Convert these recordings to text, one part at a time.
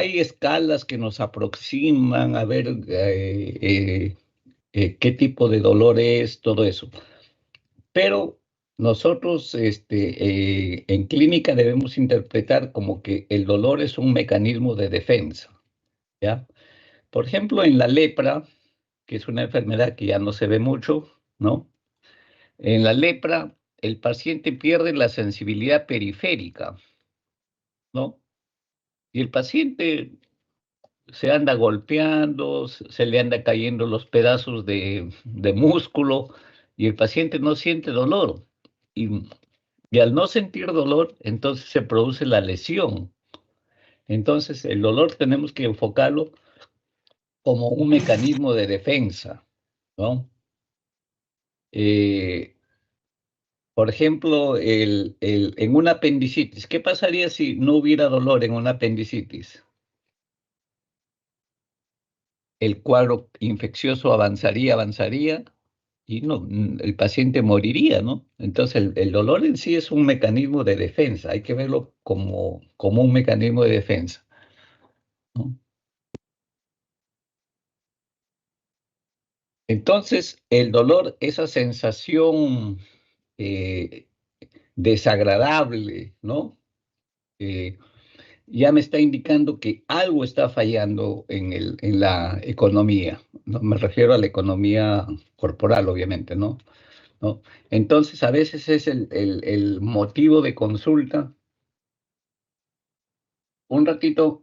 hay escalas que nos aproximan a ver qué tipo de dolor es, todo eso. Pero nosotros en clínica debemos interpretar como que el dolor es un mecanismo de defensa, ¿ya? Por ejemplo, en la lepra, que es una enfermedad que ya no se ve mucho, ¿no? En la lepra, el paciente pierde la sensibilidad periférica, ¿no? Y el paciente se anda golpeando, se le anda cayendo los pedazos de músculo y el paciente no siente dolor. Y, y al no sentir dolor, entonces se produce la lesión. Entonces, el dolor tenemos que enfocarlo como un mecanismo de defensa, ¿no? Eh, por ejemplo, en una apendicitis, ¿qué pasaría si no hubiera dolor en una apendicitis? El cuadro infeccioso avanzaría, avanzaría y no, el paciente moriría, ¿no? Entonces, el dolor en sí es un mecanismo de defensa, hay que verlo como un mecanismo de defensa, ¿no? Entonces, el dolor, esa sensación eh, desagradable, ¿no? Eh, ya me está indicando que algo está fallando en la economía, ¿no? Me refiero a la economía corporal, obviamente, ¿no? ¿No? Entonces, a veces es el motivo de consulta. Un ratito,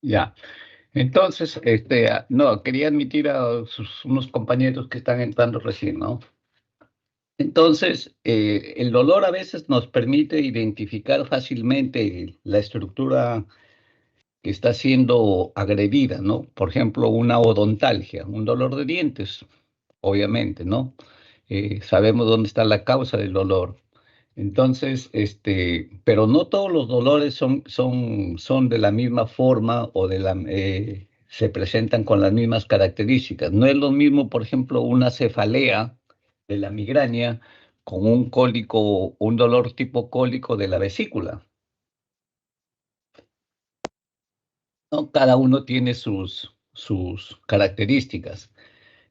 ya. Entonces, no, quería admitir a unos compañeros que están entrando recién, ¿no? Entonces, el dolor a veces nos permite identificar fácilmente la estructura que está siendo agredida, ¿no? Por ejemplo, una odontalgia, un dolor de dientes, obviamente, ¿no? Sabemos dónde está la causa del dolor. Entonces, pero no todos los dolores son de la misma forma o se presentan con las mismas características. No es lo mismo, por ejemplo, una cefalea de la migraña con un cólico, un dolor tipo cólico de la vesícula, ¿no? Cada uno tiene sus características.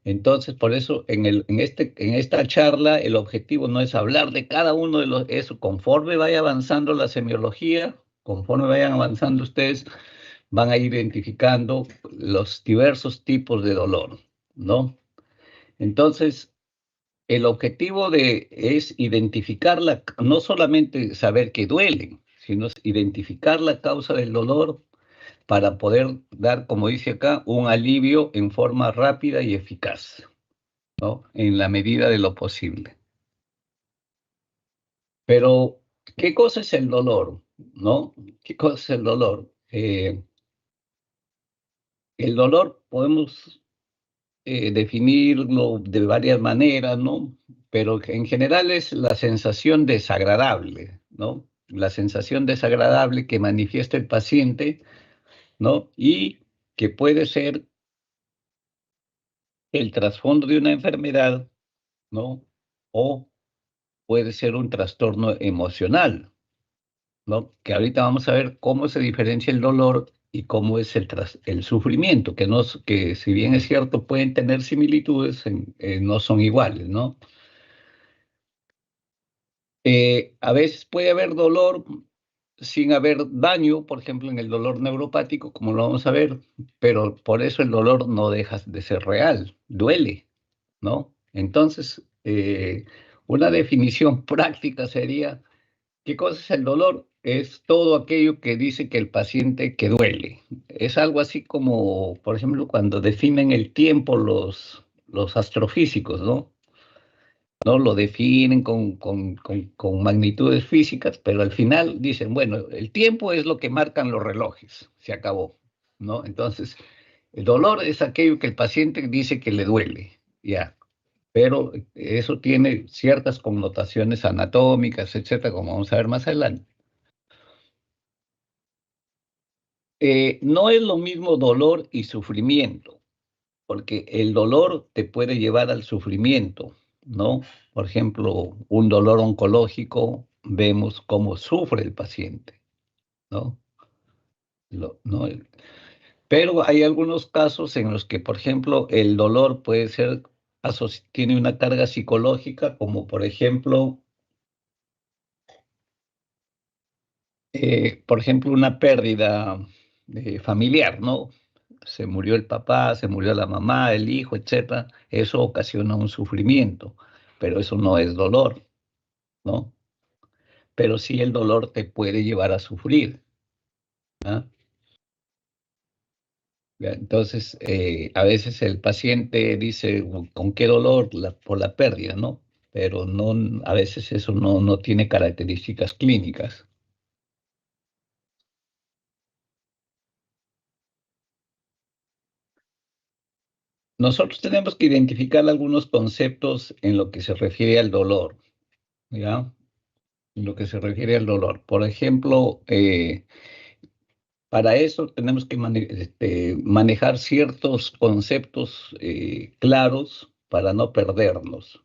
Entonces, por eso en esta charla el objetivo no es hablar de cada uno de los, eso, conforme vaya avanzando la semiología, conforme vayan avanzando ustedes, van a ir identificando los diversos tipos de dolor, ¿no? Entonces, el objetivo es identificarla, no solamente saber que duele, sino identificar la causa del dolor para poder dar, como dice acá, un alivio en forma rápida y eficaz, ¿no? En la medida de lo posible. Pero, ¿qué cosa es el dolor? ¿No? ¿Qué cosa es el dolor? El dolor podemos definirlo de varias maneras, ¿no? Pero en general es la sensación desagradable, ¿no? La sensación desagradable que manifiesta el paciente, ¿no? Y que puede ser el trasfondo de una enfermedad, ¿no? O puede ser un trastorno emocional, ¿no? Que ahorita vamos a ver cómo se diferencia el dolor y cómo es el sufrimiento, que si bien es cierto pueden tener similitudes, no son iguales, ¿no? A veces puede haber dolor sin haber daño, por ejemplo, en el dolor neuropático, como lo vamos a ver, pero por eso el dolor no deja de ser real, duele, ¿no? Entonces, una definición práctica sería ¿Qué cosa es el dolor? Es todo aquello que dice que el paciente que duele. Es algo así como, por ejemplo, cuando definen el tiempo los astrofísicos, ¿no? No lo definen con magnitudes físicas, pero al final dicen, bueno, el tiempo es lo que marcan los relojes, se acabó, ¿no? Entonces, el dolor es aquello que el paciente dice que le duele, ya, pero eso tiene ciertas connotaciones anatómicas, etcétera, como vamos a ver más adelante. No es lo mismo dolor y sufrimiento, porque el dolor te puede llevar al sufrimiento, ¿no? Por ejemplo, un dolor oncológico, vemos cómo sufre el paciente, ¿no? ¿No? Pero hay algunos casos en los que, por ejemplo, el dolor puede ser, tiene una carga psicológica, como por ejemplo, una pérdida familiar, ¿no? Se murió el papá, se murió la mamá, el hijo, etcétera. Eso ocasiona un sufrimiento, pero eso no es dolor, ¿no? Pero sí el dolor te puede llevar a sufrir, ¿ah? Ya, entonces, a veces el paciente dice, ¿con qué dolor? Por la pérdida, ¿no? Pero no, a veces eso no tiene características clínicas. Nosotros tenemos que identificar algunos conceptos en lo que se refiere al dolor, ¿ya? En lo que se refiere al dolor. Por ejemplo, para eso tenemos que manejar ciertos conceptos claros para no perdernos,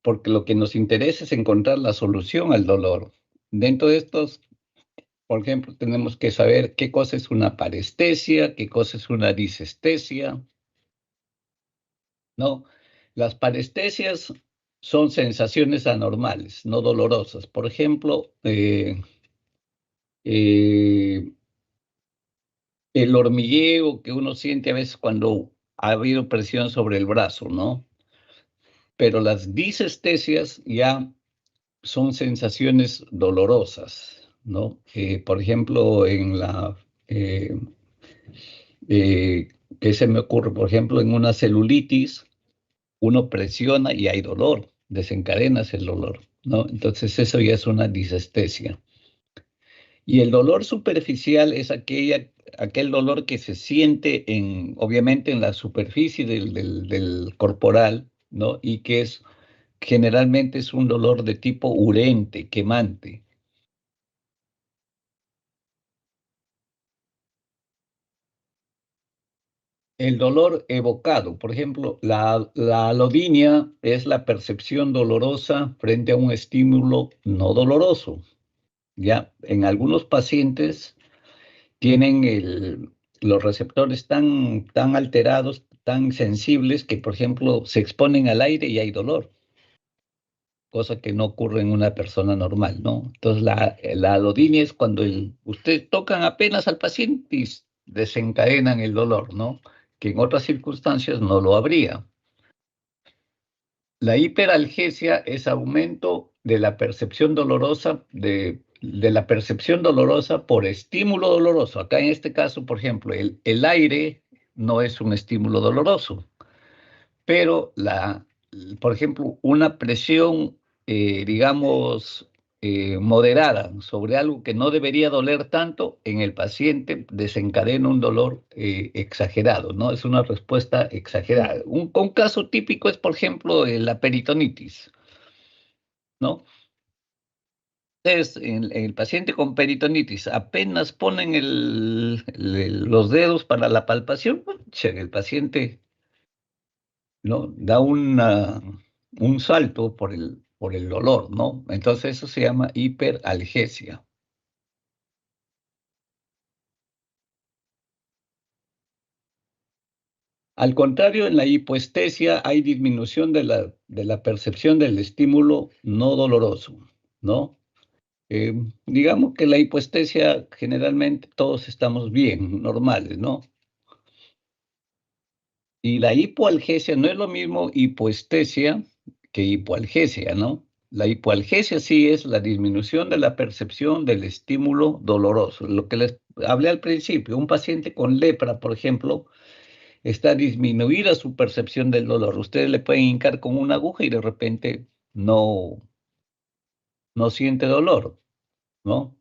porque lo que nos interesa es encontrar la solución al dolor. Dentro de estos, por ejemplo, tenemos que saber qué cosa es una parestesia, qué cosa es una disestesia, ¿no? Las parestesias son sensaciones anormales, no dolorosas. Por ejemplo, eh, el hormigueo que uno siente a veces cuando ha habido presión sobre el brazo, ¿no? Pero las disestesias ya son sensaciones dolorosas, ¿no? Por ejemplo, eh, eh, ¿qué se me ocurre? Por ejemplo, en una celulitis, uno presiona y hay dolor, desencadenas el dolor, ¿no? Entonces eso ya es una disestesia. Y el dolor superficial es aquel dolor que se siente obviamente en la superficie del corporal, ¿no? Y que generalmente es un dolor de tipo urente, quemante. El dolor evocado, por ejemplo, la alodinia es la percepción dolorosa frente a un estímulo no doloroso. Ya en algunos pacientes tienen los receptores tan alterados, tan sensibles, que, por ejemplo, se exponen al aire y hay dolor, cosa que no ocurre en una persona normal, ¿no? Entonces, la alodinia es cuando ustedes tocan apenas al paciente y desencadenan el dolor, ¿no? Que en otras circunstancias no lo habría. La hiperalgesia es aumento de la percepción dolorosa, de la percepción dolorosa por estímulo doloroso. Acá en este caso, por ejemplo, el aire no es un estímulo doloroso, pero por ejemplo, una presión, digamos, moderada sobre algo que no debería doler tanto, en el paciente desencadena un dolor exagerado, ¿no? Es una respuesta exagerada. Un caso típico es, por ejemplo, la peritonitis, ¿no? Entonces, en el paciente con peritonitis, apenas ponen los dedos para la palpación, ¡pucha! El paciente, ¿no? Da un salto por el dolor, ¿no? Entonces eso se llama hiperalgesia. Al contrario, en la hipoestesia hay disminución de la percepción del estímulo no doloroso, ¿no? Eh, digamos que la hipoestesia generalmente todos estamos bien, normales, ¿no? Y la hipoalgesia no es lo mismo hipoestesia que hipoalgesia, ¿no? La hipoalgesia sí es la disminución de la percepción del estímulo doloroso. Lo que les hablé al principio, un paciente con lepra, por ejemplo, está disminuida su percepción del dolor. Ustedes le pueden hincar con una aguja y de repente no siente dolor, ¿no?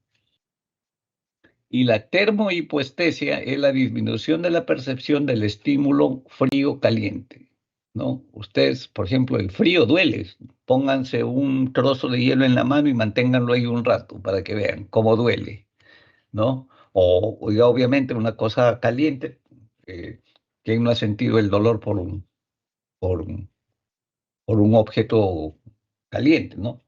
Y la termohipoestesia es la disminución de la percepción del estímulo frío-caliente, ¿no? Ustedes, por ejemplo, el frío duele. Pónganse un trozo de hielo en la mano y manténganlo ahí un rato para que vean cómo duele, ¿no? O ya obviamente una cosa caliente, ¿quién no ha sentido el dolor por un, por un objeto caliente, ¿no?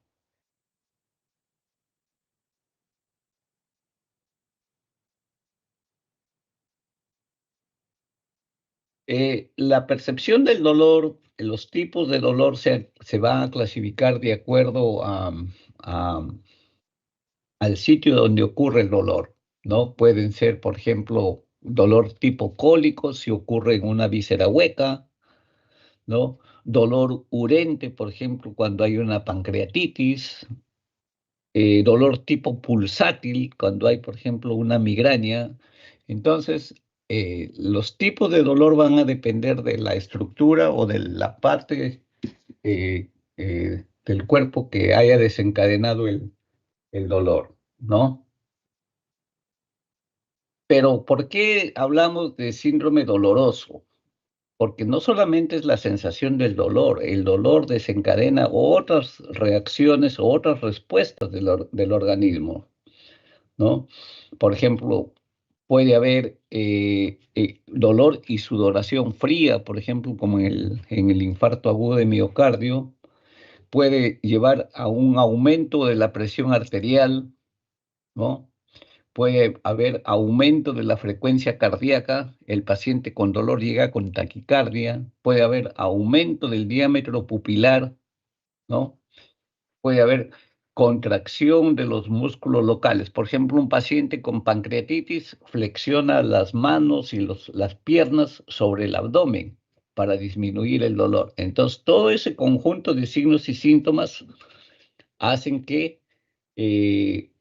La percepción del dolor, los tipos de dolor se van a clasificar de acuerdo a- al sitio donde ocurre el dolor, ¿no? Pueden ser, por ejemplo, dolor tipo cólico si ocurre en una víscera hueca, ¿no? Dolor urente, por ejemplo, cuando hay una pancreatitis, dolor tipo pulsátil, cuando hay, por ejemplo, una migraña. Entonces, los tipos de dolor van a depender de la estructura o de la parte del cuerpo que haya desencadenado el dolor, ¿no? Pero ¿por qué hablamos de síndrome doloroso? Porque no solamente es la sensación del dolor, el dolor desencadena otras reacciones o otras respuestas del organismo, ¿no? Por ejemplo, puede haber dolor y sudoración fría, por ejemplo, como en el infarto agudo de miocardio, puede llevar a un aumento de la presión arterial, ¿no? Puede haber aumento de la frecuencia cardíaca, el paciente con dolor llega con taquicardia, puede haber aumento del diámetro pupilar, ¿no? Puede haber contracción de los músculos locales. Por ejemplo, un paciente con pancreatitis flexiona las manos y las piernas sobre el abdomen para disminuir el dolor. Entonces, todo ese conjunto de signos y síntomas hacen que eh,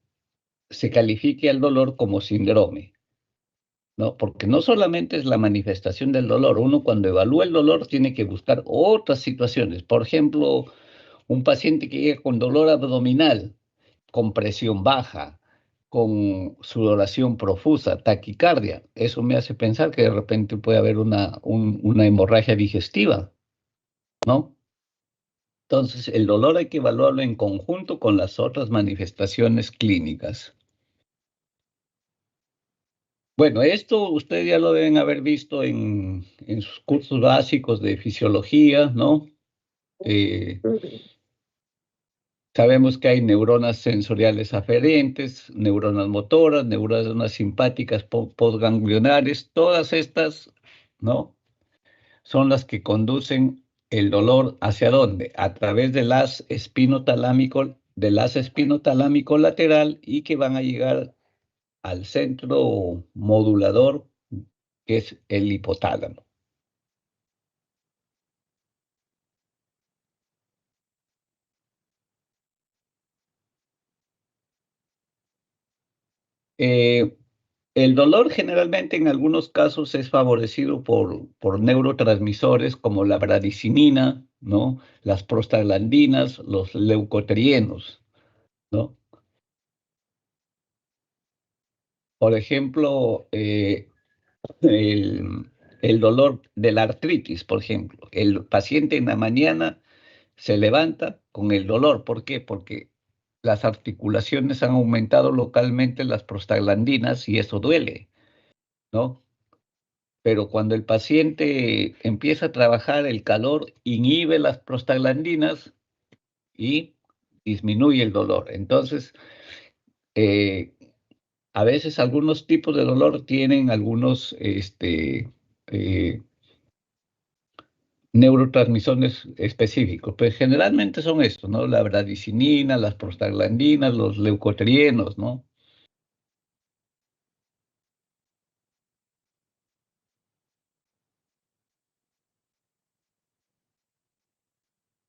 se califique al dolor como síndrome, ¿no? Porque no solamente es la manifestación del dolor, uno cuando evalúa el dolor tiene que buscar otras situaciones. Por ejemplo, un paciente que llega con dolor abdominal, con presión baja, con sudoración profusa, taquicardia, eso me hace pensar que de repente puede haber una hemorragia digestiva, ¿no? Entonces, el dolor hay que evaluarlo en conjunto con las otras manifestaciones clínicas. Bueno, esto ustedes ya lo deben haber visto en sus cursos básicos de fisiología, ¿no? Eh, Sabemos que hay neuronas sensoriales aferentes, neuronas motoras, neuronas simpáticas postganglionares, todas estas, ¿no? Son las que conducen el dolor hacia dónde, a través del haz espinotalámico lateral y que van a llegar al centro modulador, que es el hipotálamo. Eh, el dolor generalmente en algunos casos es favorecido por neurotransmisores como la bradicinina, ¿no? Las prostaglandinas, los leucotrienos, ¿no? Por ejemplo, el, el dolor de la artritis, por ejemplo. El paciente en la mañana se levanta con el dolor. ¿Por qué? Porque las articulaciones han aumentado localmente las prostaglandinas y eso duele, ¿no? Pero cuando el paciente empieza a trabajar, el calor inhibe las prostaglandinas y disminuye el dolor. Entonces, eh, a veces algunos tipos de dolor tienen algunos eh, neurotransmisores específicos, pero generalmente son estos, ¿no? La bradicinina, las prostaglandinas, los leucotrienos, ¿no?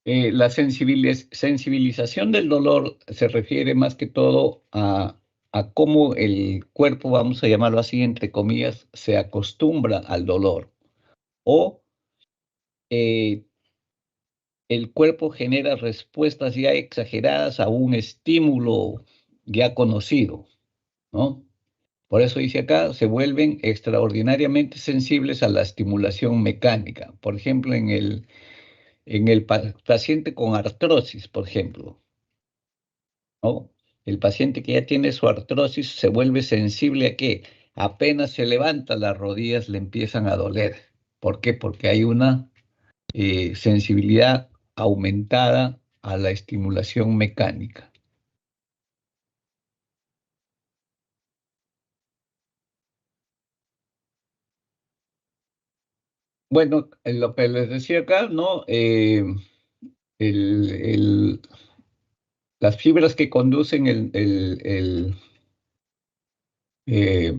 La sensibilización del dolor se refiere más que todo a cómo el cuerpo, vamos a llamarlo así, entre comillas, se acostumbra al dolor o eh, el cuerpo genera respuestas ya exageradas a un estímulo ya conocido, ¿no? Por eso dice acá, se vuelven extraordinariamente sensibles a la estimulación mecánica. Por ejemplo, en el paciente con artrosis, por ejemplo, ¿no? El paciente que ya tiene su artrosis se vuelve sensible a que apenas se levanta, las rodillas le empiezan a doler. ¿Por qué? Porque hay una sensibilidad aumentada a la estimulación mecánica. Bueno, en lo que les decía acá, ¿no? El- el- las fibras que conducen eh,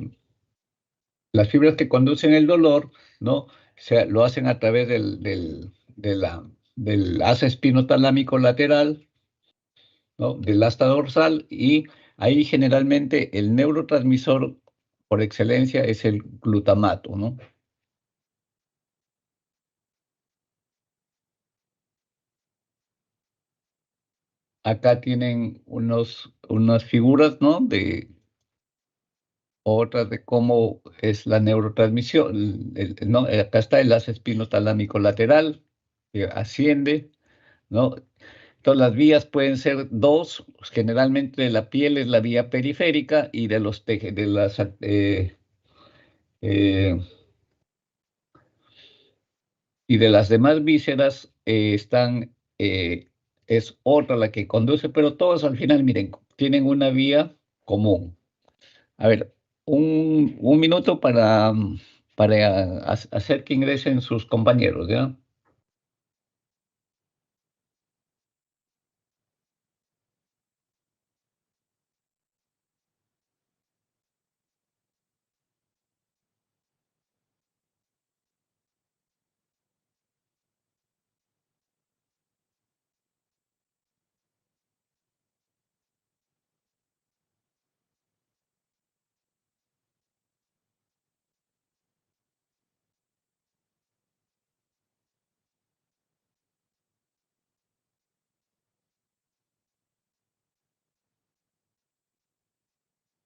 las fibras que conducen el dolor, ¿no? Lo hacen a través del asa espinotalámico lateral, ¿no? Del asta dorsal, y ahí generalmente el neurotransmisor por excelencia es el glutamato, ¿no? Acá tienen unas figuras, ¿no? Otras de cómo es la neurotransmisión, ¿no? Acá está el asa espinotalámico lateral, que asciende, ¿no? Entonces, las vías pueden ser dos, pues, generalmente la piel es la vía periférica y eh, y de las demás vísceras es otra la que conduce, pero todas al final, miren, tienen una vía común. A ver, un minuto para hacer que ingresen sus compañeros, ¿ya?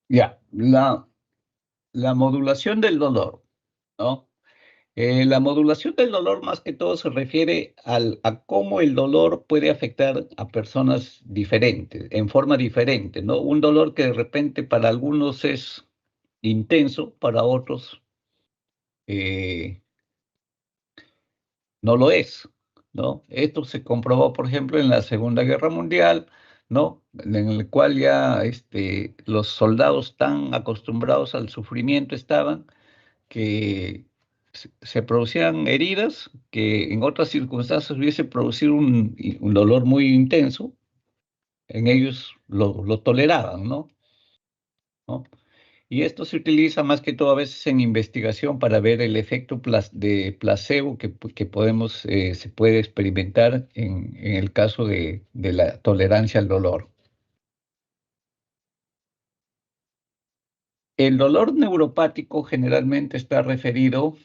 Ya, la modulación del dolor, ¿no? La modulación del dolor más que todo se refiere a cómo el dolor puede afectar a personas diferentes, en forma diferente, ¿no? Un dolor que de repente para algunos es intenso, para otros eh, no lo es, ¿no? Esto se comprobó, por ejemplo, en la Segunda Guerra Mundial, ¿no? En el cual ya los soldados tan acostumbrados al sufrimiento estaban que se producían heridas que en otras circunstancias hubiese producido un dolor muy intenso, en ellos lo toleraban, ¿no? Y esto se utiliza más que todo a veces en investigación para ver el efecto de placebo que se puede experimentar en el caso de la tolerancia al dolor. El dolor neuropático generalmente está referido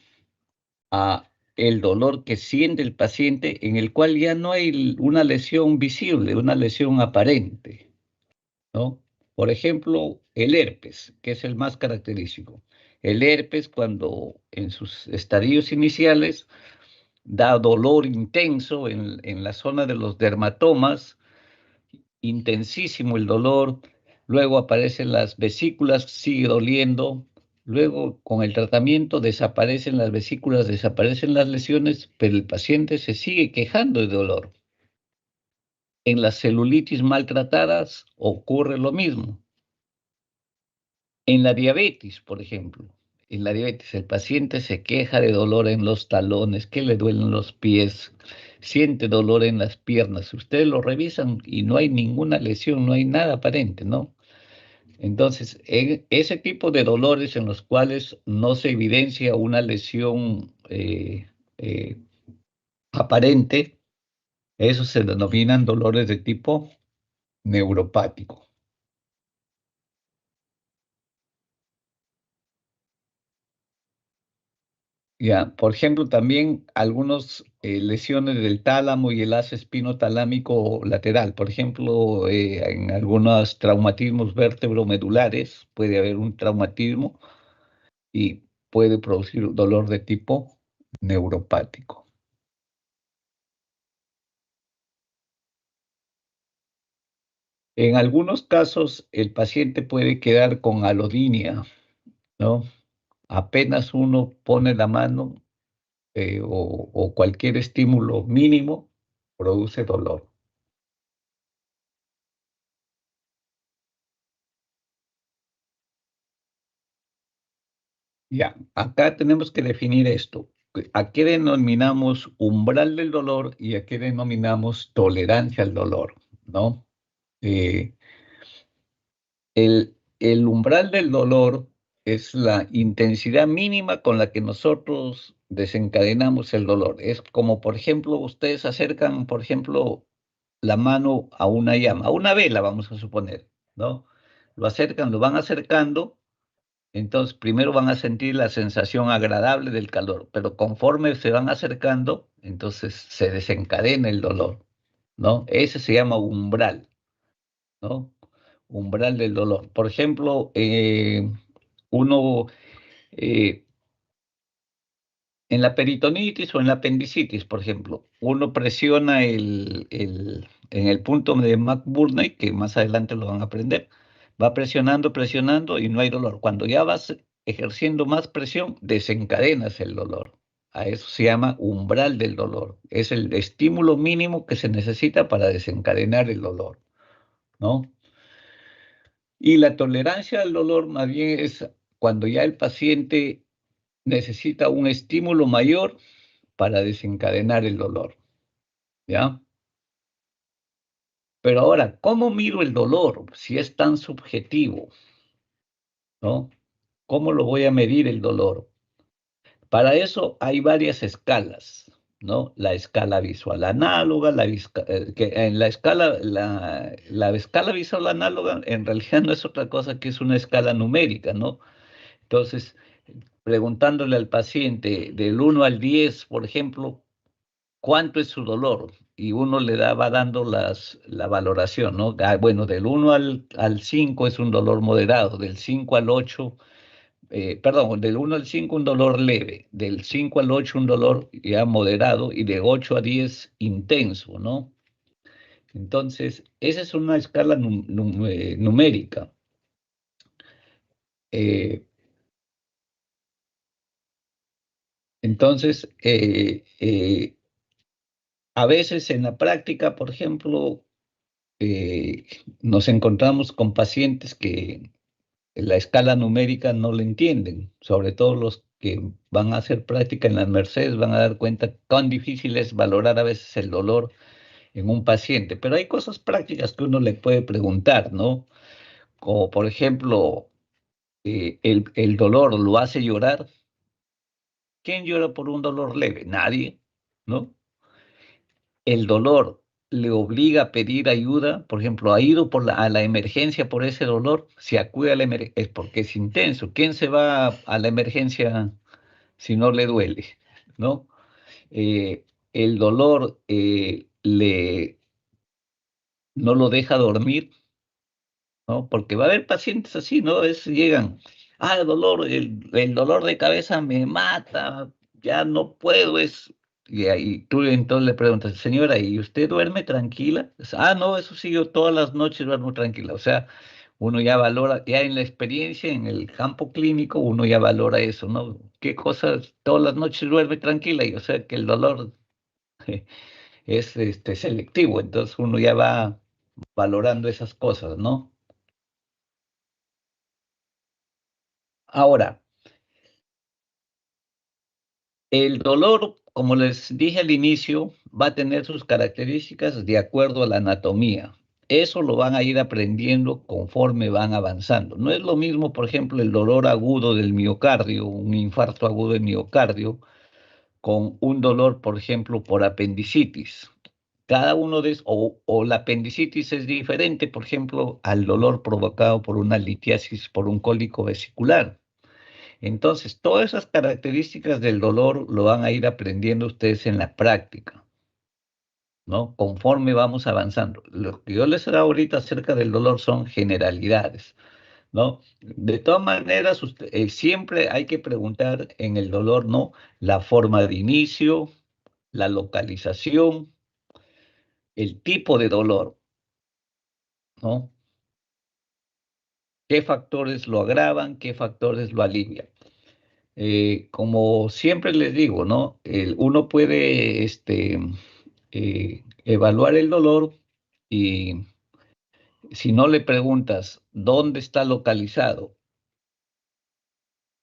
a el dolor que siente el paciente en el cual ya no hay una lesión visible, una lesión aparente, ¿no? Por ejemplo, el herpes, que es el más característico. El herpes, cuando en sus estadios iniciales da dolor intenso en la zona de los dermatomas, intensísimo el dolor, luego aparecen las vesículas, sigue doliendo, luego con el tratamiento desaparecen las vesículas, desaparecen las lesiones, pero el paciente se sigue quejando de dolor. En las celulitis maltratadas ocurre lo mismo. En la diabetes, por ejemplo, en la diabetes el paciente se queja de dolor en los talones, que le duelen los pies, siente dolor en las piernas. Ustedes lo revisan y no hay ninguna lesión, no hay nada aparente, ¿no? Entonces, en ese tipo de dolores en los cuales no se evidencia una lesión eh, aparente, Esos se denominan dolores de tipo neuropático. Ya, por ejemplo, también algunas lesiones del tálamo y el haz espinotalámico lateral. Por ejemplo, en algunos traumatismos vertebromedulares puede haber un traumatismo y puede producir dolor de tipo neuropático. En algunos casos, el paciente puede quedar con alodinia, ¿no? Apenas uno pone la mano o cualquier estímulo mínimo produce dolor. Ya, acá tenemos que definir esto. ¿A qué denominamos umbral del dolor y a qué denominamos tolerancia al dolor? ¿No? Eh, el umbral del dolor es la intensidad mínima con la que nosotros desencadenamos el dolor. Es como, por ejemplo, ustedes acercan, por ejemplo, la mano a una llama, a una vela, vamos a suponer, ¿no? Lo acercan, lo van acercando. Entonces, primero van a sentir la sensación agradable del calor, pero conforme se van acercando, entonces se desencadena el dolor, ¿no? Ese se llama umbral, ¿no? Umbral del dolor. Por ejemplo, uno eh, en la peritonitis o en la apendicitis, por ejemplo, uno presiona en el punto de McBurney, que más adelante lo van a aprender, va presionando, presionando y no hay dolor. Cuando ya vas ejerciendo más presión, desencadenas el dolor. A eso se llama umbral del dolor. Es el estímulo mínimo que se necesita para desencadenar el dolor, ¿no? Y la tolerancia al dolor más bien es cuando ya el paciente necesita un estímulo mayor para desencadenar el dolor, ¿ya? Pero ahora, ¿cómo miro el dolor si es tan subjetivo, ¿no? ¿Cómo lo voy a medir el dolor? Para eso hay varias escalas, ¿no? La escala visual análoga, que en la escala visual análoga en realidad no es otra cosa que es una escala numérica, ¿no? Entonces, preguntándole al paciente del 1 al 10, por ejemplo, cuánto es su dolor y uno va dando la valoración, ¿no? Ah, bueno, del 1 al 5 es un dolor moderado, del 5 al 8, perdón, del 1 al 5 un dolor leve, del 5 al 8 un dolor ya moderado y de 8 a 10 intenso, ¿no? Entonces, esa es una escala numérica. Eh, entonces, a veces en la práctica, por ejemplo, eh, nos encontramos con pacientes que la escala numérica no la entienden, sobre todo los que van a hacer práctica en las Mercedes van a dar cuenta cuán difícil es valorar a veces el dolor en un paciente, pero hay cosas prácticas que uno le puede preguntar, ¿no? Como por ejemplo, el dolor lo hace llorar. ¿Quién llora por un dolor leve? Nadie, ¿no? El dolor le obliga a pedir ayuda, por ejemplo, ha ido a la emergencia por ese dolor, si acude a la emergencia es porque es intenso. ¿Quién se va a la emergencia si no le duele? ¿No? El dolor no lo deja dormir, ¿no? Porque va a haber pacientes así, ¿no? Llegan, dolor, el dolor de cabeza me mata, ya no puedo, Y ahí tú entonces le preguntas, señora, ¿y usted duerme tranquila? No, eso sí, yo todas las noches duermo tranquila. O sea, uno ya valora, ya en la experiencia, en el campo clínico, uno ya valora eso, ¿no? ¿Qué cosas todas las noches duerme tranquila? Y o sea, que el dolor es selectivo, entonces uno ya va valorando esas cosas, ¿no? Ahora, el dolor, como les dije al inicio, va a tener sus características de acuerdo a la anatomía. Eso lo van a ir aprendiendo conforme van avanzando. No es lo mismo, por ejemplo, el dolor agudo del miocardio, un infarto agudo del miocardio, con un dolor, por ejemplo, por apendicitis. Cada uno de esos, o la apendicitis es diferente, por ejemplo, al dolor provocado por una litiasis, por un cólico vesicular. Entonces, todas esas características del dolor lo van a ir aprendiendo ustedes en la práctica, ¿no? Conforme vamos avanzando. Lo que yo les he dado ahorita acerca del dolor son generalidades, ¿no? De todas maneras, siempre hay que preguntar en el dolor, ¿no? La forma de inicio, la localización, el tipo de dolor, ¿no? ¿Qué factores lo agravan? ¿Qué factores lo alivian? Como siempre les digo, ¿no? Uno puede evaluar el dolor y si no le preguntas dónde está localizado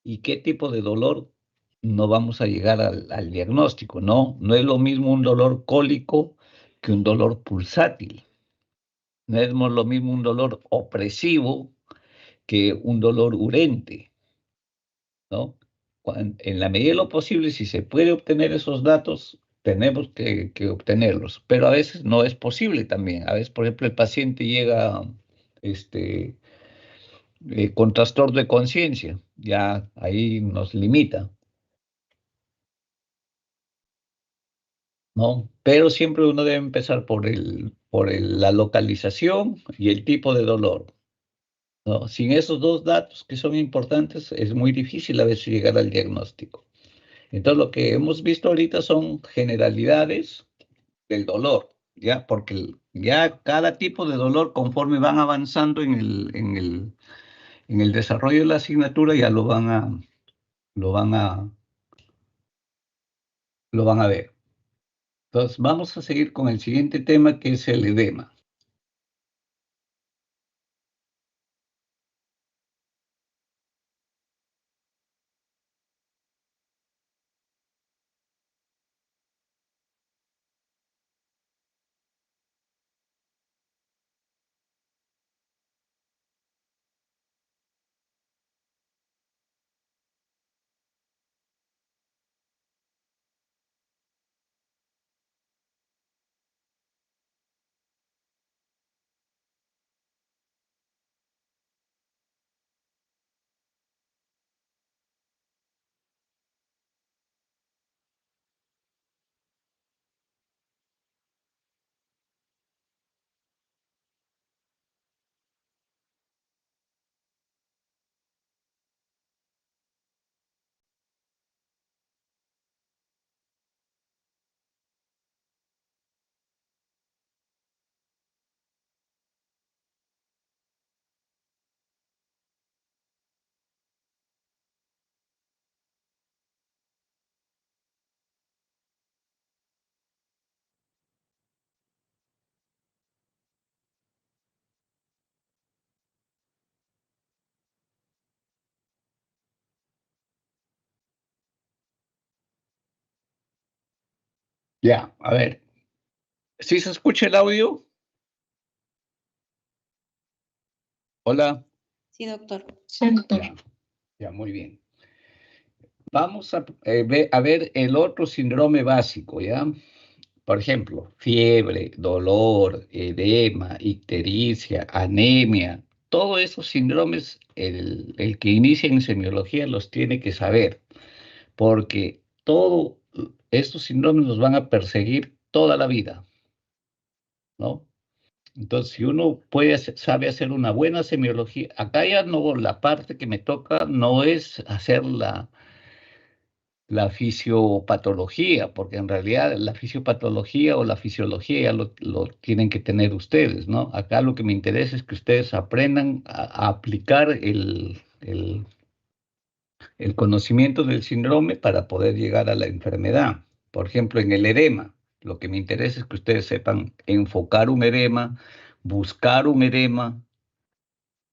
y qué tipo de dolor, no vamos a llegar al diagnóstico, ¿no? No es lo mismo un dolor cólico que un dolor pulsátil. No es lo mismo un dolor opresivo que un dolor urente, ¿no? En la medida de lo posible, si se puede obtener esos datos, tenemos que obtenerlos, pero a veces no es posible también. A veces, por ejemplo, el paciente llega este, con trastorno de conciencia, ya ahí nos limita, ¿no? Pero siempre uno debe empezar la localización y el tipo de dolor, ¿no? Sin esos dos datos que son importantes, es muy difícil a veces llegar al diagnóstico. Entonces, lo que hemos visto ahorita son generalidades del dolor, ¿ya? Porque ya cada tipo de dolor, conforme van avanzando en el desarrollo de la asignatura, ya lo van a, lo van a ver. Entonces, vamos a seguir con el siguiente tema, que es el edema. Ya, a ver, ¿sí se escucha el audio? Hola. Sí, doctor. Sí, doctor. Ya, ya, muy bien. Vamos a ver el otro síndrome básico, ¿ya? Por ejemplo, fiebre, dolor, edema, ictericia, anemia, todos esos síndromes, el que inicia en semiología los tiene que saber, porque todos estos síndromes nos van a perseguir toda la vida, ¿no? Entonces, si uno sabe hacer una buena semiología, acá ya no, la parte que me toca no es hacer la fisiopatología, porque en realidad la fisiopatología o la fisiología ya lo tienen que tener ustedes, ¿no? Acá lo que me interesa es que ustedes aprendan a aplicar el conocimiento del síndrome para poder llegar a la enfermedad. Por ejemplo, en el edema, lo que me interesa es que ustedes sepan enfocar un edema, buscar un edema,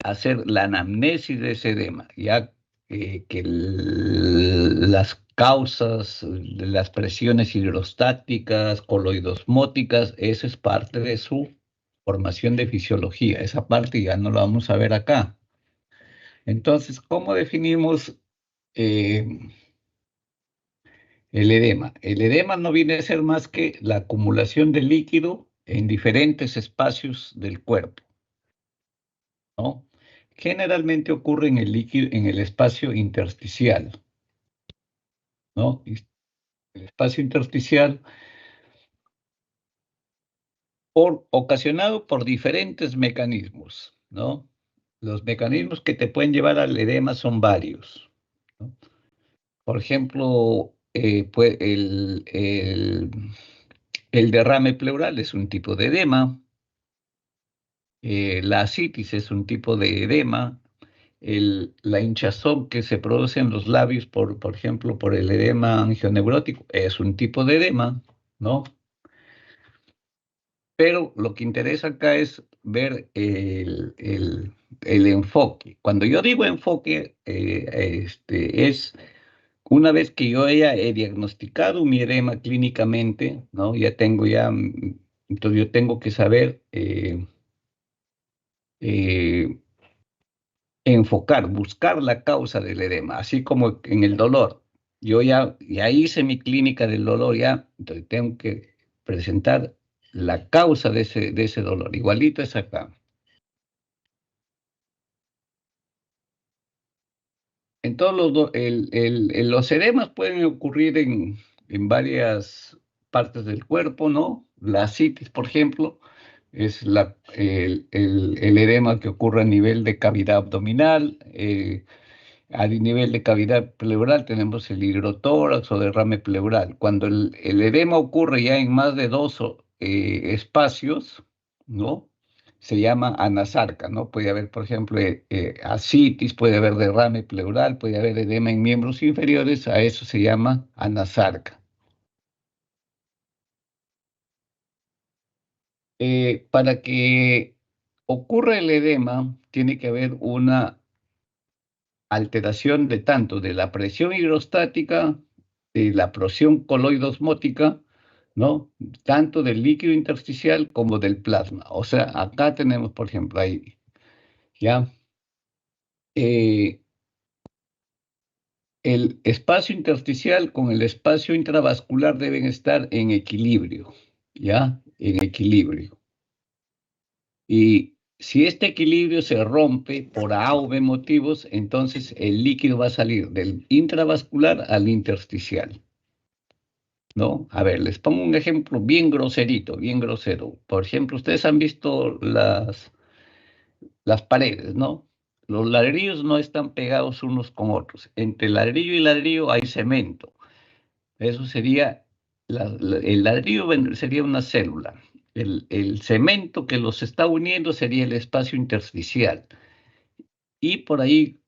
hacer la anamnesis de ese edema, ya que las causas de las presiones hidrostáticas, coloidosmóticas, eso es parte de su formación de fisiología. Esa parte ya no la vamos a ver acá. Entonces, ¿cómo definimos eh, El edema. El edema no viene a ser más que la acumulación de líquido en diferentes espacios del cuerpo, ¿no? Generalmente ocurre en el líquido, en el espacio intersticial, ¿no? Y el espacio intersticial ocasionado por diferentes mecanismos, ¿no? Los mecanismos que te pueden llevar al edema son varios, ¿no? Por ejemplo, el derrame pleural es un tipo de edema, la asitis es un tipo de edema, la hinchazón que se produce en los labios, por ejemplo, por el edema angioneurótico, es un tipo de edema, ¿no? Pero lo que interesa acá es ver el enfoque. Cuando yo digo enfoque, es una vez que yo ya he diagnosticado mi edema clínicamente, ¿no? Ya tengo ya, entonces yo tengo que saber eh, enfocar, buscar la causa del edema, así como en el dolor. Yo ya hice mi clínica del dolor, ya, entonces tengo que presentar la causa de ese dolor. Igualito es acá. En todos los edemas pueden ocurrir en varias partes del cuerpo, ¿no? La asitis, por ejemplo, es el edema que ocurre a nivel de cavidad abdominal. A nivel de cavidad pleural tenemos el hidrotórax o derrame pleural. Cuando el edema ocurre ya en más de dos espacios, ¿no? Se llama anasarca, ¿no? Puede haber, por ejemplo, ascitis, puede haber derrame pleural, puede haber edema en miembros inferiores, a eso se llama anasarca. Para que ocurra el edema, tiene que haber una alteración de tanto de la presión hidrostática, de la presión coloidosmótica, ¿no? Tanto del líquido intersticial como del plasma. O sea, acá tenemos, por ejemplo, ahí, ¿ya? Eh, el espacio intersticial con el espacio intravascular deben estar en equilibrio, ¿ya? En equilibrio. Y si este equilibrio se rompe por A o B motivos, entonces el líquido va a salir del intravascular al intersticial, ¿no? A ver, les pongo un ejemplo bien groserito, bien grosero. Por ejemplo, ustedes han visto las paredes, ¿no? Los ladrillos no están pegados unos con otros. Entre ladrillo y ladrillo hay cemento. Eso sería, el ladrillo sería una célula. El cemento que los está uniendo sería el espacio intersticial. Y por ahí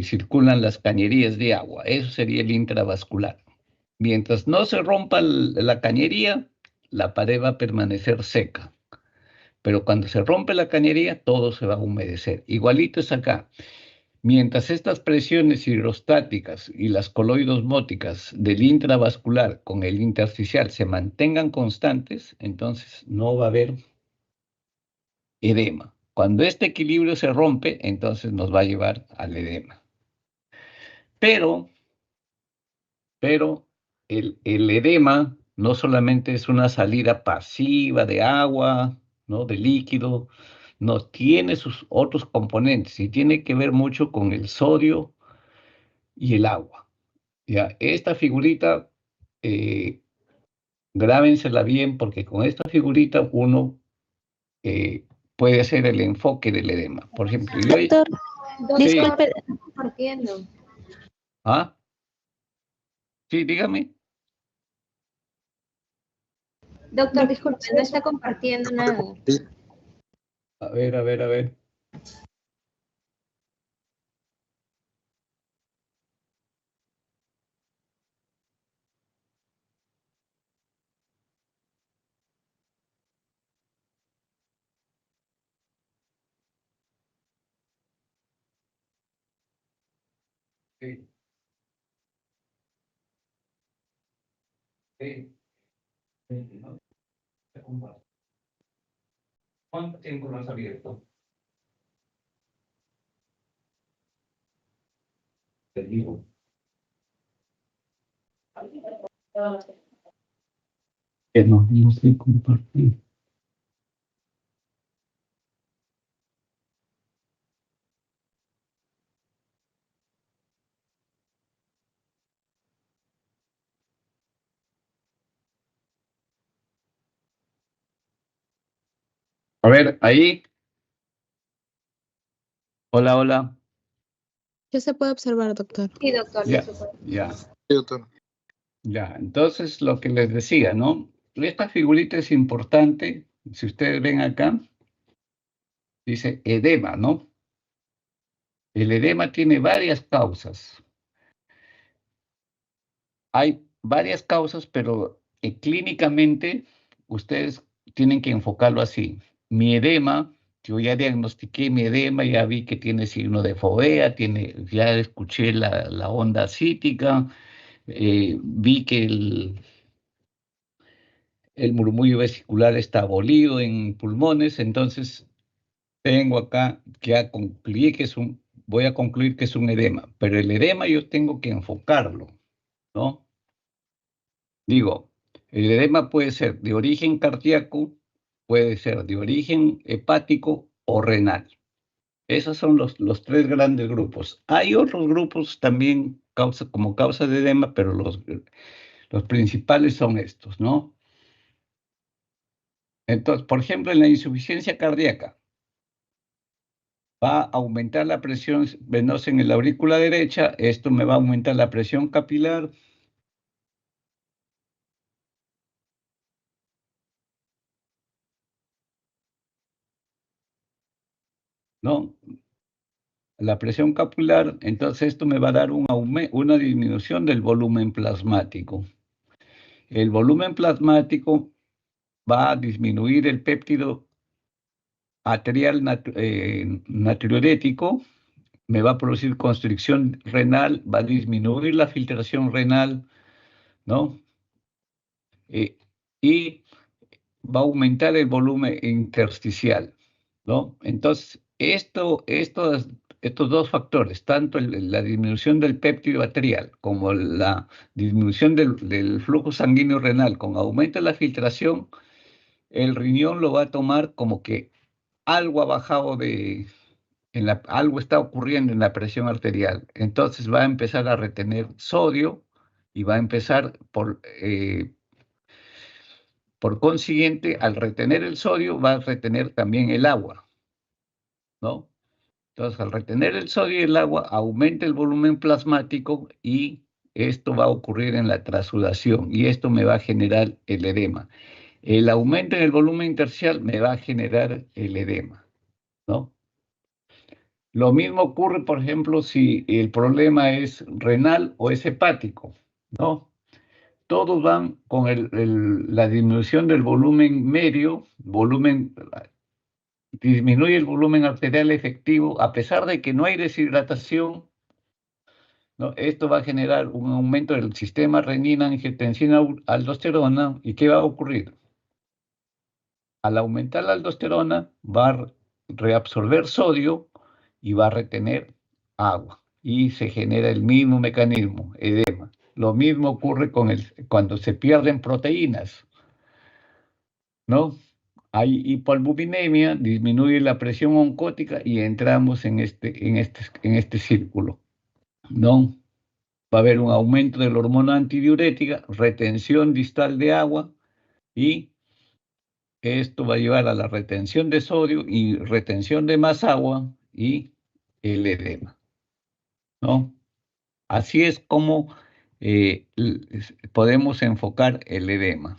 circulan las cañerías de agua. Eso sería el intravascular. Mientras no se rompa la cañería, la pared va a permanecer seca. Pero cuando se rompe la cañería, todo se va a humedecer. Igualito es acá. Mientras estas presiones hidrostáticas y las coloidosmóticas del intravascular con el intersticial se mantengan constantes, entonces no va a haber edema. Cuando este equilibrio se rompe, entonces nos va a llevar al edema. Pero pero el edema no solamente es una salida pasiva de agua, ¿no? De líquido, no, tiene sus otros componentes y tiene que ver mucho con el sodio y el agua. Ya, esta figurita, eh, grábensela bien porque con esta figurita uno puede hacer el enfoque del edema. Por ejemplo, yo... Doctor, Sí, disculpe, Compartiendo. ¿ah? Sí, dígame. Doctor, disculpe, no está compartiendo nada. A ver, a ver, a ver. Sí, sí, sí, ¿no? ¿Cuánto tiempo lo has abierto? Que no sé compartir. A ver, ahí. Hola, hola. Ya se puede observar, doctor. Sí, doctor. Ya, se puede. ya. Sí, doctor. Ya, entonces lo que les decía, ¿no? Esta figurita es importante. Si ustedes ven acá, dice edema, ¿no? El edema tiene varias causas. Hay varias causas, pero clínicamente ustedes tienen que enfocarlo así. Mi edema, yo ya diagnostiqué mi edema, ya vi que tiene signo de fovea, ya escuché la onda cítica, vi que el murmullo vesicular está abolido en pulmones, entonces tengo acá, voy a concluir que es un edema, pero el edema yo tengo que enfocarlo, ¿no? Digo, el edema puede ser de origen cardíaco, puede ser de origen hepático o renal. Esos son los tres grandes grupos. Hay otros grupos también como causa de edema, pero los principales son estos, ¿no? Entonces, por ejemplo, en la insuficiencia cardíaca, va a aumentar la presión venosa en la aurícula derecha, esto me va a aumentar la presión capilar, ¿no? La presión capilar, entonces esto me va a dar una disminución del volumen plasmático. El volumen plasmático va a disminuir el péptido arterial natriurético, me va a producir constricción renal, va a disminuir la filtración renal, ¿no? Y va a aumentar el volumen intersticial, ¿no? Entonces, estos dos factores, tanto la disminución del péptido arterial como la disminución del flujo sanguíneo renal, con aumento de la filtración, el riñón lo va a tomar como que algo ha bajado algo está ocurriendo en la presión arterial. Entonces va a empezar a retener sodio y va a empezar por consiguiente, al retener el sodio, va a retener también el agua, ¿no? Entonces, al retener el sodio y el agua, aumenta el volumen plasmático y esto va a ocurrir en la transudación y esto me va a generar el edema. El aumento en el volumen intersticial me va a generar el edema, ¿no? Lo mismo ocurre, por ejemplo, si el problema es renal o es hepático, ¿no? Todos van con la disminución del volumen medio, disminuye el volumen arterial efectivo, a pesar de que no hay deshidratación, ¿no? Esto va a generar un aumento del sistema renina-angiotensina-aldosterona. ¿Y qué va a ocurrir? Al aumentar la aldosterona, va a reabsorber sodio y va a retener agua. Y se genera el mismo mecanismo, edema. Lo mismo ocurre cuando se pierden proteínas, ¿no? Hay hipoalbuminemia, disminuye la presión oncótica y entramos en este círculo, ¿no? Va a haber un aumento de la hormona antidiurética, retención distal de agua y esto va a llevar a la retención de sodio y retención de más agua y el edema, ¿no? Así es como podemos enfocar el edema.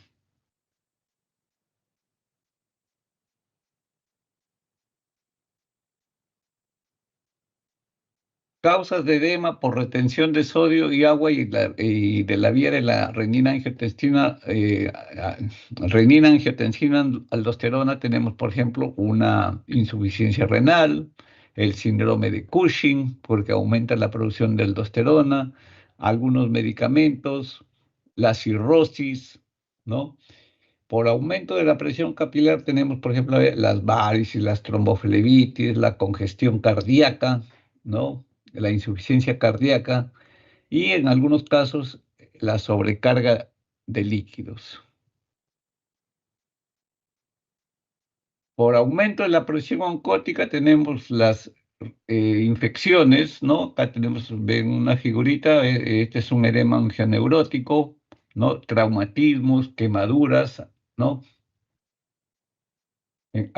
Causas de edema por retención de sodio y agua y de la vía de la renina-angiotensina-aldosterona tenemos, por ejemplo, una insuficiencia renal, el síndrome de Cushing, porque aumenta la producción de aldosterona, algunos medicamentos, la cirrosis, ¿no? Por aumento de la presión capilar tenemos, por ejemplo, las varices, las tromboflebitis, la congestión cardíaca, ¿no? la insuficiencia cardíaca y en algunos casos la sobrecarga de líquidos. Por aumento de la presión oncótica tenemos las infecciones, ¿no? Acá tenemos, ven una figurita, este es un edema angioneurótico, ¿no? Traumatismos, quemaduras, ¿no?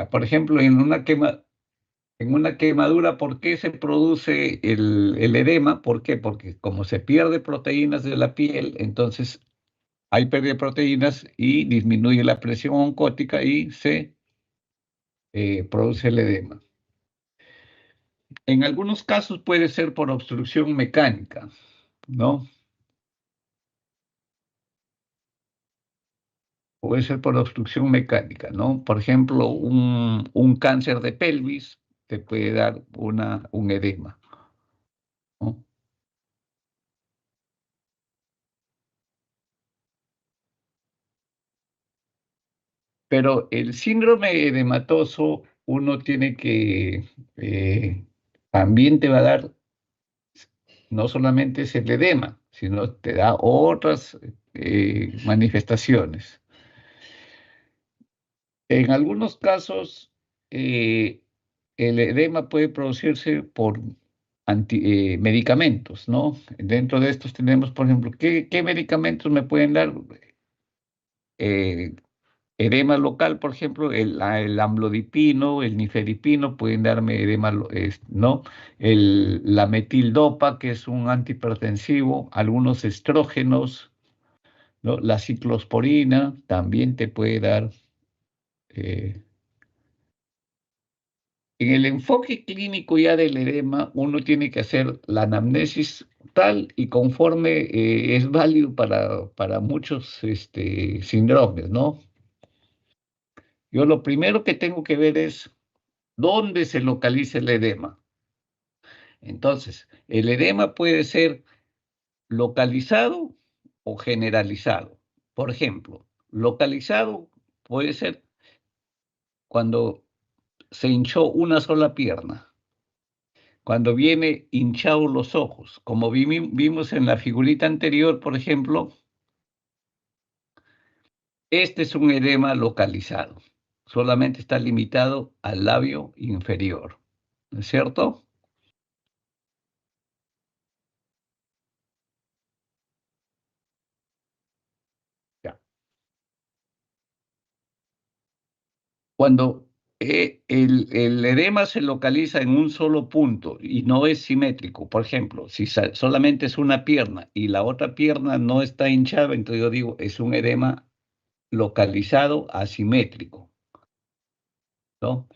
Por ejemplo, en una quemadura, ¿por qué se produce el edema? ¿Por qué? Porque como se pierde proteínas de la piel, entonces hay pérdida de proteínas y disminuye la presión oncótica y se produce el edema. En algunos casos puede ser por obstrucción mecánica, ¿no? Puede ser por obstrucción mecánica, ¿no? Por ejemplo, un cáncer de pelvis te puede dar un edema, ¿no? Pero el síndrome edematoso, uno tiene que, también te va a dar, no solamente es el edema, sino te da otras manifestaciones. En algunos casos, eh, el edema puede producirse por medicamentos, ¿no? Dentro de estos tenemos, por ejemplo, ¿qué medicamentos me pueden dar? Eh, Edema local, por ejemplo, el amlodipino, el nifedipino pueden darme edema, ¿no? La metildopa, que es un antihipertensivo, algunos estrógenos, ¿no? La ciclosporina también te puede dar. eh, En el enfoque clínico ya del edema, uno tiene que hacer la anamnesis tal y conforme es válido para muchos síndromes, ¿no? Yo lo primero que tengo que ver es dónde se localiza el edema. Entonces, el edema puede ser localizado o generalizado. Por ejemplo, localizado puede ser cuando se hinchó una sola pierna, cuando viene hinchado los ojos, como vimos en la figurita anterior, por ejemplo, este es un edema localizado, solamente está limitado al labio inferior, ¿no es cierto? Ya. Cuando el edema se localiza en un solo punto y no es simétrico, por ejemplo, si solamente es una pierna y la otra pierna no está hinchada, entonces yo digo, es un edema localizado asimétrico, ¿no?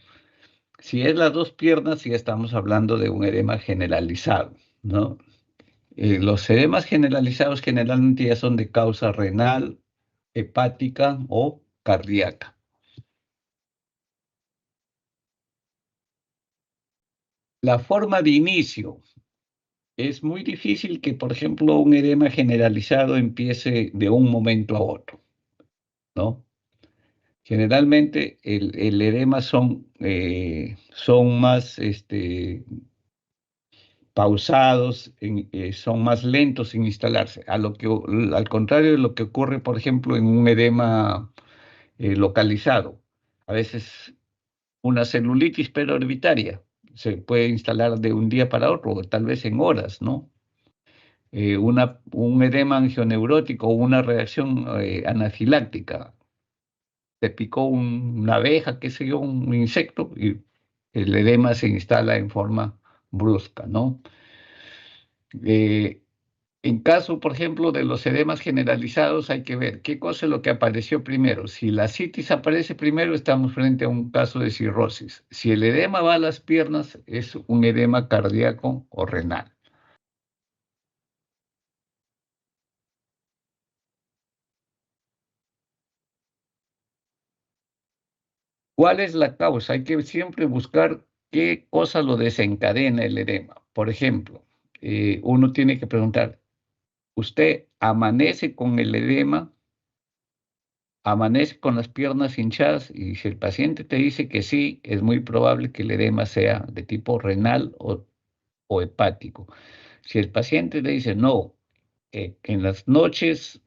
Si es las dos piernas, sí estamos hablando de un edema generalizado, ¿no? Los edemas generalizados generalmente ya son de causa renal, hepática o cardíaca. La forma de inicio. Es muy difícil que, por ejemplo, un edema generalizado empiece de un momento a otro, ¿no? Generalmente el edema son más pausados, son más lentos en instalarse, al contrario de lo que ocurre, por ejemplo, en un edema localizado. A veces una celulitis perorbitaria se puede instalar de un día para otro, o tal vez en horas, ¿no? Un edema angioneurótico o una reacción anafiláctica. Te picó una abeja, qué sé yo, un insecto, y el edema se instala en forma brusca, ¿no? Eh, en caso, por ejemplo, de los edemas generalizados, hay que ver qué cosa es lo que apareció primero. Si la citis aparece primero, estamos frente a un caso de cirrosis. Si el edema va a las piernas, es un edema cardíaco o renal. ¿Cuál es la causa? Hay que siempre buscar qué cosa lo desencadena el edema. Por ejemplo, uno tiene que preguntar, ¿usted amanece con el edema? ¿Amanece con las piernas hinchadas? Y si el paciente te dice que sí, es muy probable que el edema sea de tipo renal o hepático. Si el paciente le dice, no, en las noches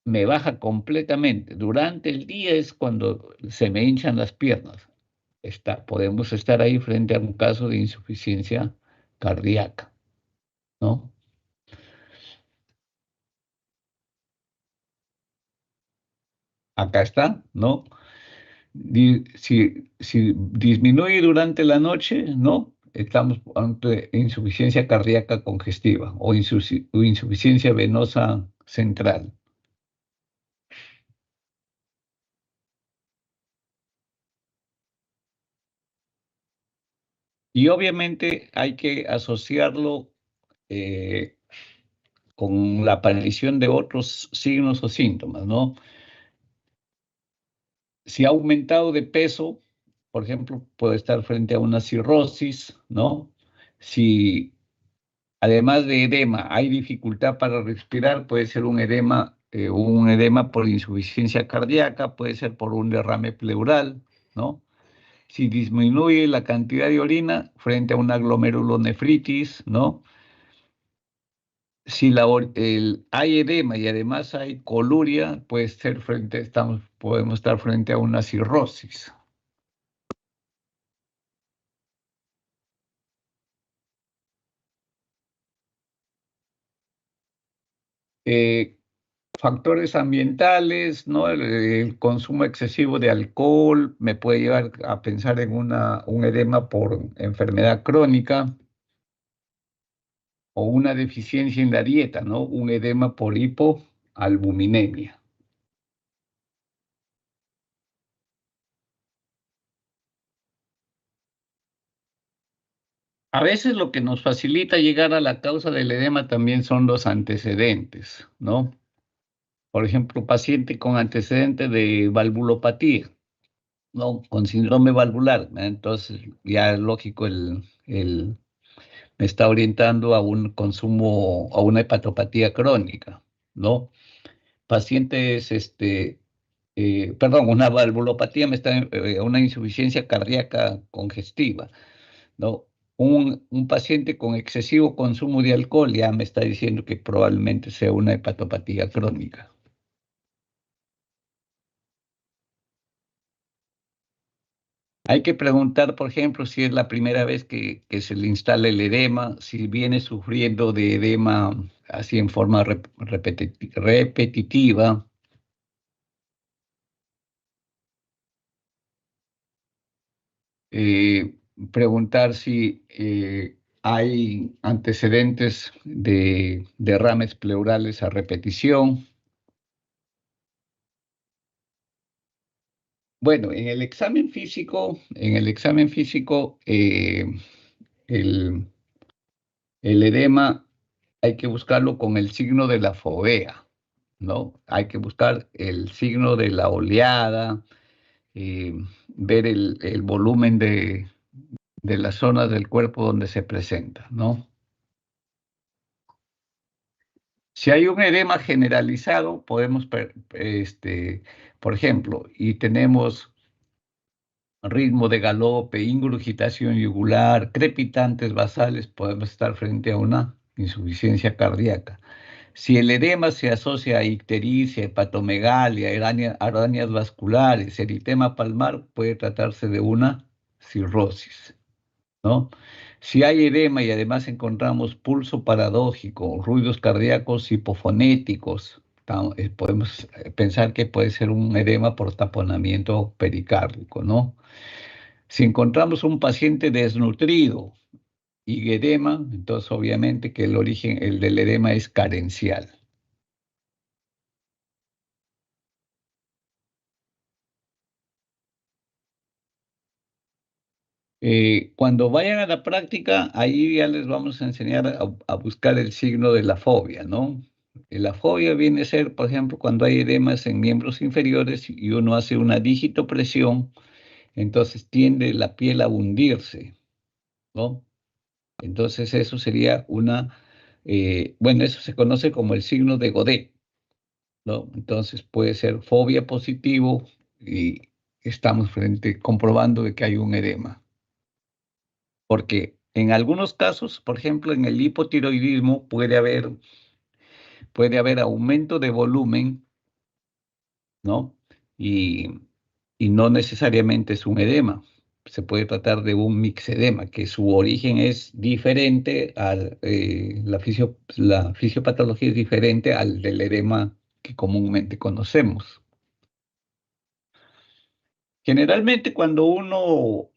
me baja completamente, durante el día es cuando se me hinchan las piernas, podemos estar ahí frente a un caso de insuficiencia cardíaca, ¿no? Acá está, ¿no? Si disminuye durante la noche, ¿no? Estamos ante insuficiencia cardíaca congestiva o insuficiencia venosa central. Y obviamente hay que asociarlo eh, con la aparición de otros signos o síntomas, ¿no? Si ha aumentado de peso, por ejemplo, puede estar frente a una cirrosis, ¿no? Si además de edema hay dificultad para respirar, puede ser un edema por insuficiencia cardíaca, puede ser por un derrame pleural, ¿no? Si disminuye la cantidad de orina frente a una glomerulonefritis, ¿no? Si hay edema y además hay coluria, podemos estar frente a una cirrosis. Eh, Factores ambientales, ¿no? El consumo excesivo de alcohol me puede llevar a pensar en un edema por enfermedad crónica o una deficiencia en la dieta, ¿no? Un edema por hipoalbuminemia. A veces lo que nos facilita llegar a la causa del edema también son los antecedentes, ¿no? Por ejemplo, paciente con antecedente de valvulopatía, ¿no? Con síndrome valvular, ¿no? Entonces ya es lógico me está orientando a un consumo, a una hepatopatía crónica, ¿no? Pacientes, perdón, una valvulopatía una insuficiencia cardíaca congestiva, ¿no? Un paciente con excesivo consumo de alcohol ya me está diciendo que probablemente sea una hepatopatía crónica. Hay que preguntar, por ejemplo, si es la primera vez que se le instala el edema, si viene sufriendo de edema así en forma repetitiva. eh, Preguntar si hay antecedentes de derrames pleurales a repetición. Bueno, en el examen físico, el, el edema hay que buscarlo con el signo de la fovea, ¿no? Hay que buscar el signo de la oleada, eh, ver el volumen de las zonas del cuerpo donde se presenta, ¿no? Si hay un edema generalizado, por ejemplo, y tenemos ritmo de galope, ingurgitación yugular, crepitantes basales, podemos estar frente a una insuficiencia cardíaca. Si el edema se asocia a ictericia, hepatomegalia, arañas vasculares, eritema palmar, puede tratarse de una cirrosis, ¿no? Si hay edema y además encontramos pulso paradójico, ruidos cardíacos hipofonéticos, podemos pensar que puede ser un edema por taponamiento pericárdico, ¿no? Si encontramos un paciente desnutrido y edema, entonces obviamente que el del edema es carencial. Cuando vayan a la práctica, ahí ya les vamos a enseñar a buscar el signo de la fobia, ¿no? La fobia viene a ser, por ejemplo, cuando hay edemas en miembros inferiores y uno hace una digitopresión, entonces tiende la piel a hundirse, ¿no? Entonces eso sería bueno, eso se conoce como el signo de Godet, ¿no? Entonces puede ser fobia positivo y estamos comprobando de que hay un edema. Porque En algunos casos, por ejemplo, en el hipotiroidismo puede haber aumento de volumen, ¿no? Y, y no necesariamente es un edema. Se puede tratar de un mixedema, que su origen es diferente la fisiopatología es diferente al del edema que comúnmente conocemos. Generalmente cuando uno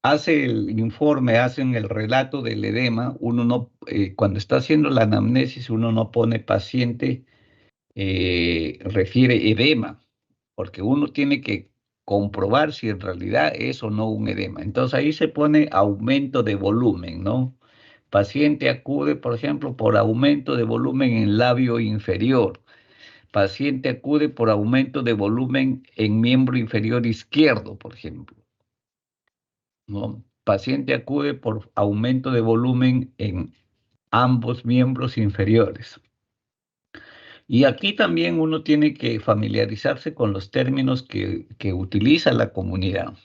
hace el informe, hacen el relato del edema, uno no, cuando está haciendo la anamnesis, uno no pone paciente, refiere edema, porque uno tiene que comprobar si en realidad es o no un edema. Entonces ahí se pone aumento de volumen, ¿no? Paciente acude, por ejemplo, por aumento de volumen en labio inferior. Paciente acude por aumento de volumen en miembro inferior izquierdo, por ejemplo, ¿no? Paciente acude por aumento de volumen en ambos miembros inferiores. Y aquí también uno tiene que familiarizarse con los términos que utiliza la comunidad.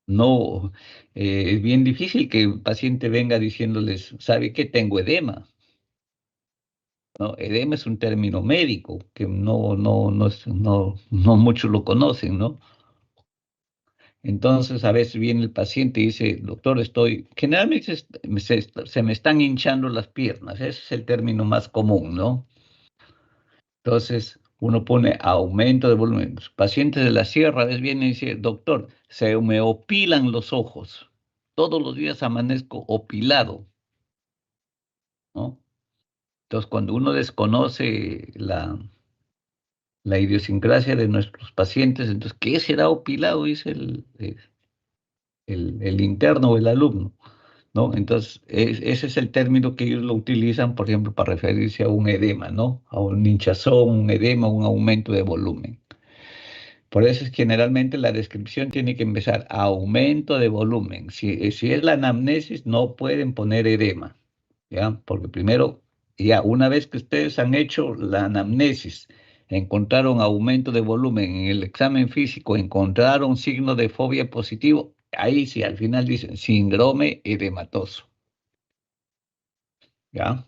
No, es bien difícil que el paciente venga diciéndoles, ¿sabe qué? Tengo edema. ¿No? Edema es un término médico que no muchos lo conocen, ¿no? Entonces, a veces viene el paciente y dice, doctor, generalmente se me están hinchando las piernas, ese es el término más común, ¿no? Entonces, uno pone aumento de volumen. Pacientes de la sierra a veces vienen y dicen, doctor, se me opilan los ojos, todos los días amanezco opilado, ¿no? Entonces, cuando uno desconoce la idiosincrasia de nuestros pacientes, entonces, ¿qué será opilado? Dice el interno o el alumno, ¿no? Entonces, ese es el término que ellos lo utilizan, por ejemplo, para referirse a un edema, ¿no? A un hinchazón, un edema, un aumento de volumen. Por eso es que generalmente la descripción tiene que empezar aumento de volumen. Si es la anamnesis, no pueden poner edema, ¿ya? Porque primero, ya una vez que ustedes han hecho la anamnesis, encontraron aumento de volumen en el examen físico, encontraron signo de fobia positivo, ahí sí, al final dicen síndrome edematoso, ¿ya?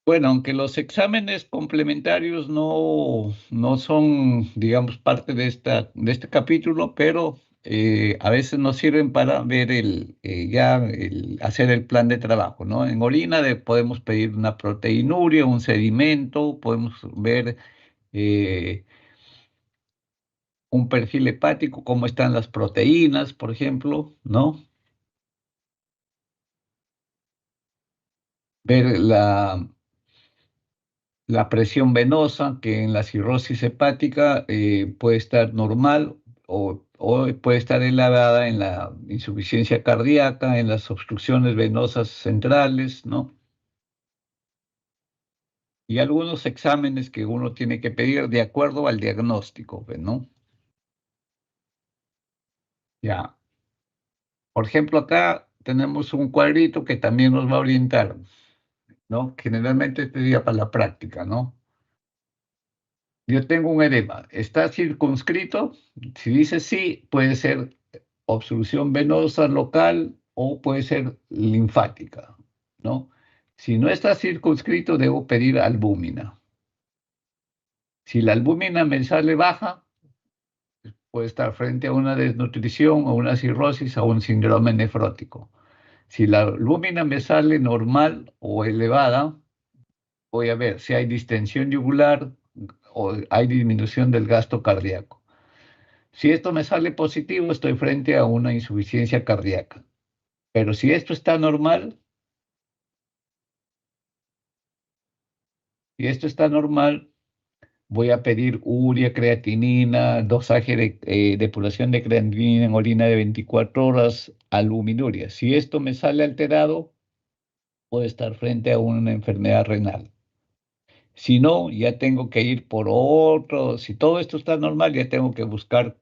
Bueno, aunque los exámenes complementarios no son, digamos, parte de este capítulo, pero a veces nos sirven para ver hacer el plan de trabajo, ¿no? En orina podemos pedir una proteinuria, un sedimento, podemos ver eh, un perfil hepático, cómo están las proteínas, por ejemplo, ¿no? Ver la presión venosa, que en la cirrosis hepática puede estar normal o puede estar elevada en la insuficiencia cardíaca, en las obstrucciones venosas centrales, ¿no? Y algunos exámenes que uno tiene que pedir de acuerdo al diagnóstico, pues, ¿no? Ya. Por ejemplo, acá tenemos un cuadrito que también nos va a orientar, ¿no? Generalmente este día para la práctica, ¿no? Yo tengo un edema. ¿Está circunscrito? Si dice sí, puede ser obstrucción venosa local o puede ser linfática, ¿no? Si no está circunscrito, debo pedir albúmina. Si la albúmina me sale baja, puede estar frente a una desnutrición o una cirrosis o un síndrome nefrótico. Si la albúmina me sale normal o elevada, voy a ver si hay distensión yugular o hay disminución del gasto cardíaco. Si esto me sale positivo, estoy frente a una insuficiencia cardíaca. Pero si esto está normal, voy a pedir urea, creatinina, dosaje de depuración de creatinina en orina de 24 horas, albuminuria. Si esto me sale alterado, puedo estar frente a una enfermedad renal. Si no, ya tengo que ir por otro. Si todo esto está normal, ya tengo que buscar